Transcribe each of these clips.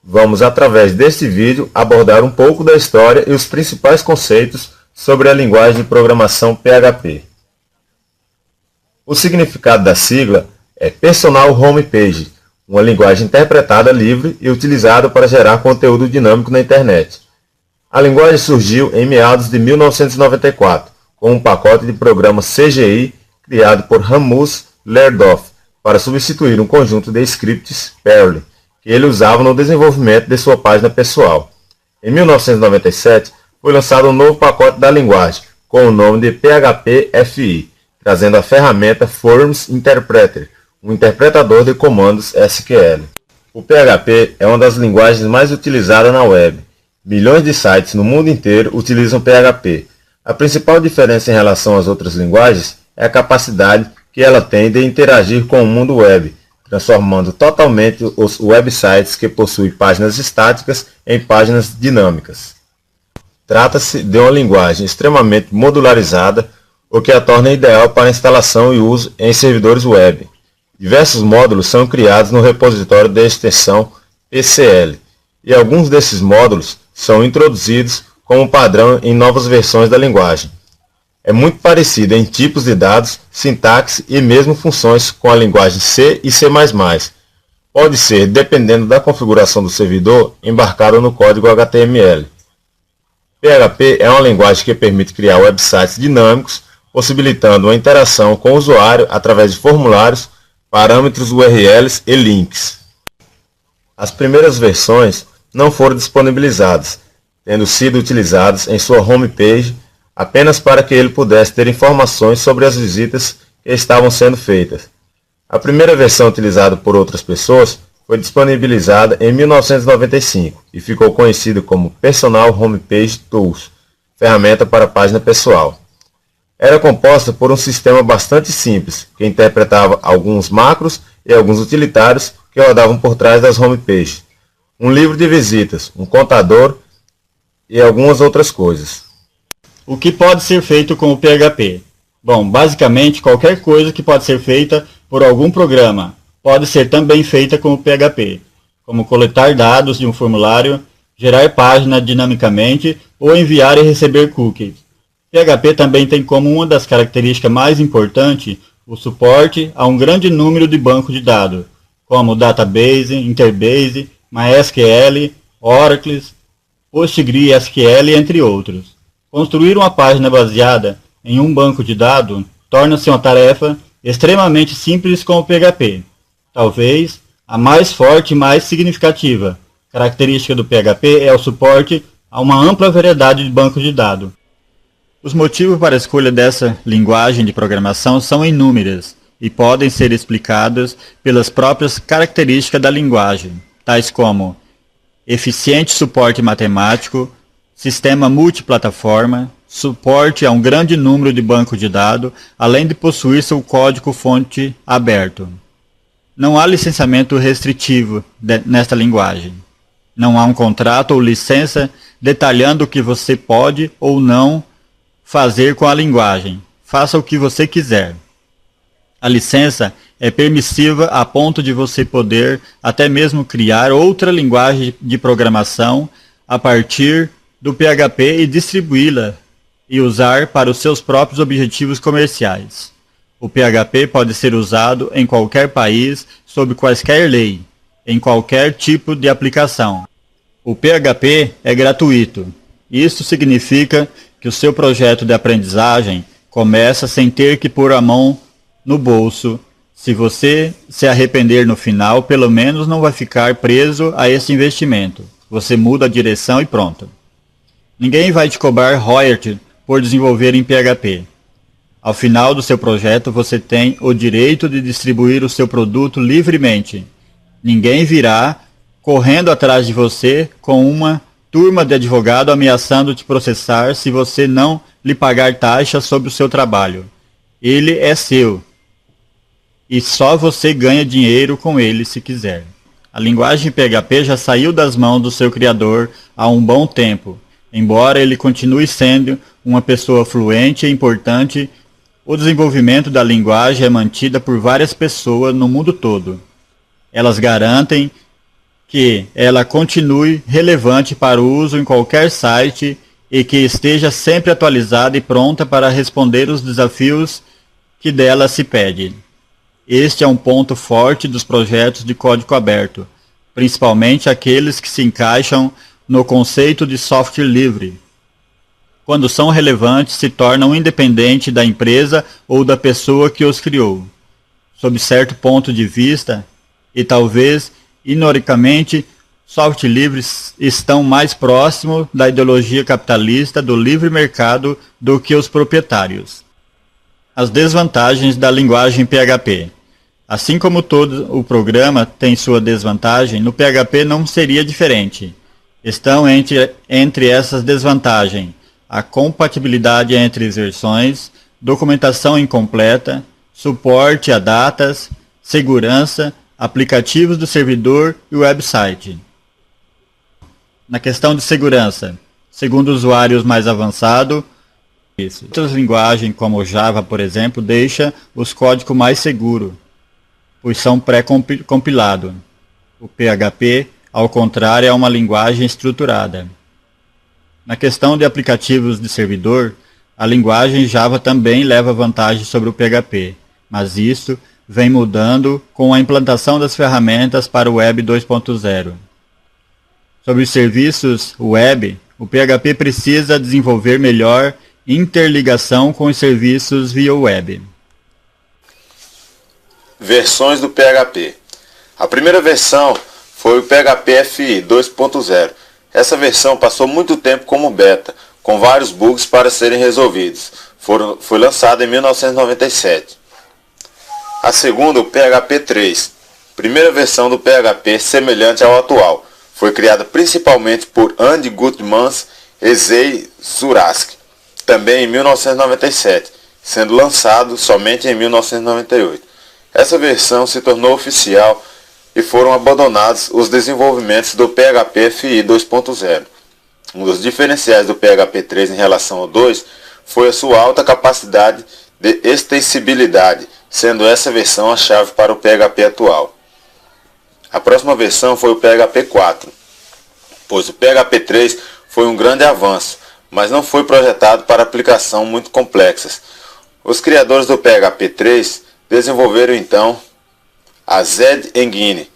Vamos, através deste vídeo, abordar um pouco da história e os principais conceitos sobre a linguagem de programação PHP. O significado da sigla é Personal Home Page, uma linguagem interpretada livre e utilizada para gerar conteúdo dinâmico na internet. A linguagem surgiu em meados de 1994, com um pacote de programa CGI criado por Ramous Lerdorf para substituir um conjunto de scripts Perl, que ele usava no desenvolvimento de sua página pessoal. Em 1997, foi lançado um novo pacote da linguagem, com o nome de PHP-FI, trazendo a ferramenta Forms Interpreter, um interpretador de comandos SQL. O PHP é uma das linguagens mais utilizadas na web. Milhões de sites no mundo inteiro utilizam PHP. A principal diferença em relação às outras linguagens é a capacidade que ela tem de interagir com o mundo web, transformando totalmente os websites que possuem páginas estáticas em páginas dinâmicas. Trata-se de uma linguagem extremamente modularizada, o que a torna ideal para instalação e uso em servidores web. Diversos módulos são criados no repositório de extensão PCL, e alguns desses módulos são introduzidos como padrão em novas versões da linguagem. É muito parecida em tipos de dados, sintaxe e mesmo funções com a linguagem C e C++. Pode ser, dependendo da configuração do servidor, embarcado no código HTML. PHP é uma linguagem que permite criar websites dinâmicos, possibilitando uma interação com o usuário através de formulários, parâmetros URLs e links. As primeiras versões não foram disponibilizadas, tendo sido utilizadas em sua homepage apenas para que ele pudesse ter informações sobre as visitas que estavam sendo feitas. A primeira versão utilizada por outras pessoas foi disponibilizada em 1995 e ficou conhecida como Personal Homepage Tools, ferramenta para página pessoal. Era composta por um sistema bastante simples, que interpretava alguns macros e alguns utilitários que rodavam por trás das homepages, um livro de visitas, um contador e algumas outras coisas. O que pode ser feito com o PHP? Bom, basicamente qualquer coisa que pode ser feita por algum programa pode ser também feita com o PHP, como coletar dados de um formulário, gerar página dinamicamente ou enviar e receber cookies. PHP também tem como uma das características mais importantes o suporte a um grande número de bancos de dados, como Database, Interbase, MySQL, Oracle, PostgreSQL, entre outros. Construir uma página baseada em um banco de dados torna-se uma tarefa extremamente simples com o PHP. Talvez a mais forte e mais significativa característica do PHP é o suporte a uma ampla variedade de bancos de dados. Os motivos para a escolha dessa linguagem de programação são inúmeras e podem ser explicados pelas próprias características da linguagem, tais como eficiente suporte matemático, sistema multiplataforma, suporte a um grande número de bancos de dados, além de possuir seu código-fonte aberto. Não há licenciamento restritivo nesta linguagem. Não há um contrato ou licença detalhando o que você pode ou não fazer com a linguagem. Faça o que você quiser. A licença é permissiva a ponto de você poder até mesmo criar outra linguagem de programação a partir do PHP e distribuí-la e usar para os seus próprios objetivos comerciais. O PHP pode ser usado em qualquer país, sob quaisquer lei, em qualquer tipo de aplicação. O PHP é gratuito. Isso significa que o seu projeto de aprendizagem começa sem ter que pôr a mão no bolso. Se você se arrepender no final, pelo menos não vai ficar preso a esse investimento. Você muda a direção e pronto. Ninguém vai te cobrar royalty por desenvolver em PHP. Ao final do seu projeto, você tem o direito de distribuir o seu produto livremente. Ninguém virá correndo atrás de você com uma turma de advogado ameaçando te processar se você não lhe pagar taxa sobre o seu trabalho. Ele é seu. E só você ganha dinheiro com ele se quiser. A linguagem PHP já saiu das mãos do seu criador há um bom tempo. Embora ele continue sendo uma pessoa fluente e importante, o desenvolvimento da linguagem é mantida por várias pessoas no mundo todo. Elas garantem que ela continue relevante para o uso em qualquer site e que esteja sempre atualizada e pronta para responder os desafios que dela se pede. Este é um ponto forte dos projetos de código aberto, principalmente aqueles que se encaixam no conceito de software livre. Quando são relevantes, se tornam independentes da empresa ou da pessoa que os criou. Sob certo ponto de vista, e talvez ironicamente, software livres estão mais próximos da ideologia capitalista do livre mercado do que os proprietários. As desvantagens da linguagem PHP. Assim como todo o programa tem sua desvantagem, no PHP não seria diferente. Estão entre essas desvantagens a compatibilidade entre as versões, documentação incompleta, suporte a datas, segurança, aplicativos do servidor e website. Na questão de segurança, segundo usuários mais avançados, outras linguagens como Java, por exemplo, deixa os códigos mais seguros, pois são pré-compilados. O PHP, ao contrário, é uma linguagem estruturada. Na questão de aplicativos de servidor, a linguagem Java também leva vantagem sobre o PHP, mas isso vem mudando com a implantação das ferramentas para o Web 2.0. Sobre os serviços web, o PHP precisa desenvolver melhor interligação com os serviços via web. Versões do PHP. A primeira versão foi o PHP FI 2.0. Essa versão passou muito tempo como beta, com vários bugs para serem resolvidos. Foi lançada em 1997. A segunda, o PHP 3. Primeira versão do PHP semelhante ao atual. Foi criada principalmente por Andy Gutmans e Zey Zuraski, também em 1997, sendo lançado somente em 1998. Essa versão se tornou oficial e foram abandonados os desenvolvimentos do PHP FI 2.0. Um dos diferenciais do PHP 3 em relação ao 2 foi a sua alta capacidade de extensibilidade, sendo essa versão a chave para o PHP atual. A próxima versão foi o PHP 4, pois o PHP 3 foi um grande avanço, mas não foi projetado para aplicação muito complexas. Os criadores do PHP 3 desenvolveram então a Z-Engine.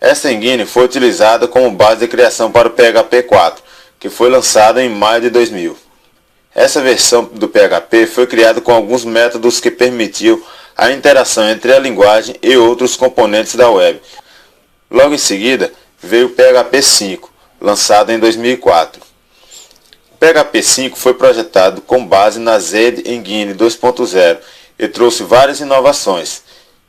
Essa engine foi utilizada como base de criação para o PHP 4, que foi lançado em maio de 2000. Essa versão do PHP foi criada com alguns métodos que permitiam a interação entre a linguagem e outros componentes da web. Logo em seguida, veio o PHP 5, lançado em 2004. O PHP 5 foi projetado com base na Z-Engine 2.0 e trouxe várias inovações,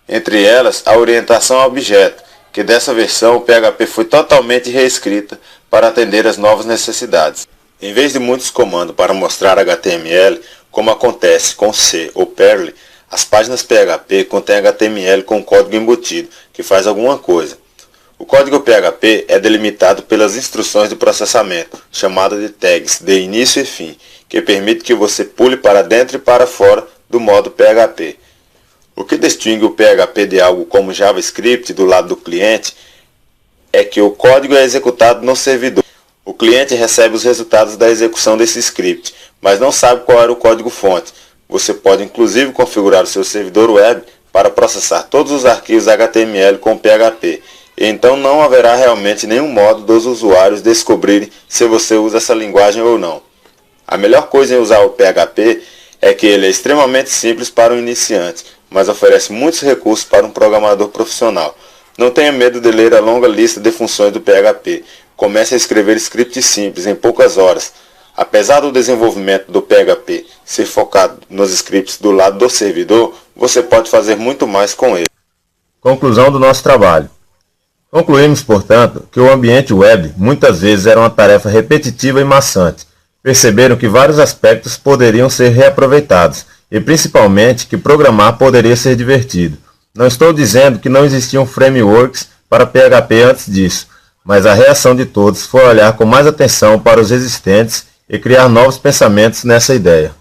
entre elas a orientação a objeto, que dessa versão o PHP foi totalmente reescrita para atender às novas necessidades. Em vez de muitos comandos para mostrar HTML, como acontece com C ou Perl, as páginas PHP contêm HTML com código embutido, que faz alguma coisa. O código PHP é delimitado pelas instruções de processamento, chamadas de tags de início e fim, que permite que você pule para dentro e para fora do modo PHP. O que distingue o PHP de algo como JavaScript do lado do cliente é que o código é executado no servidor. O cliente recebe os resultados da execução desse script, mas não sabe qual era o código-fonte. Você pode inclusive configurar o seu servidor web para processar todos os arquivos HTML com PHP, e então não haverá realmente nenhum modo dos usuários descobrirem se você usa essa linguagem ou não. A melhor coisa em usar o PHP é que ele é extremamente simples para um iniciante, mas oferece muitos recursos para um programador profissional. Não tenha medo de ler a longa lista de funções do PHP. Comece a escrever scripts simples em poucas horas. Apesar do desenvolvimento do PHP ser focado nos scripts do lado do servidor, você pode fazer muito mais com ele. Conclusão do nosso trabalho. Concluímos, portanto, que o ambiente web muitas vezes era uma tarefa repetitiva e maçante. Perceberam que vários aspectos poderiam ser reaproveitados e principalmente que programar poderia ser divertido. Não estou dizendo que não existiam frameworks para PHP antes disso, mas a reação de todos foi olhar com mais atenção para os existentes e criar novos pensamentos nessa ideia.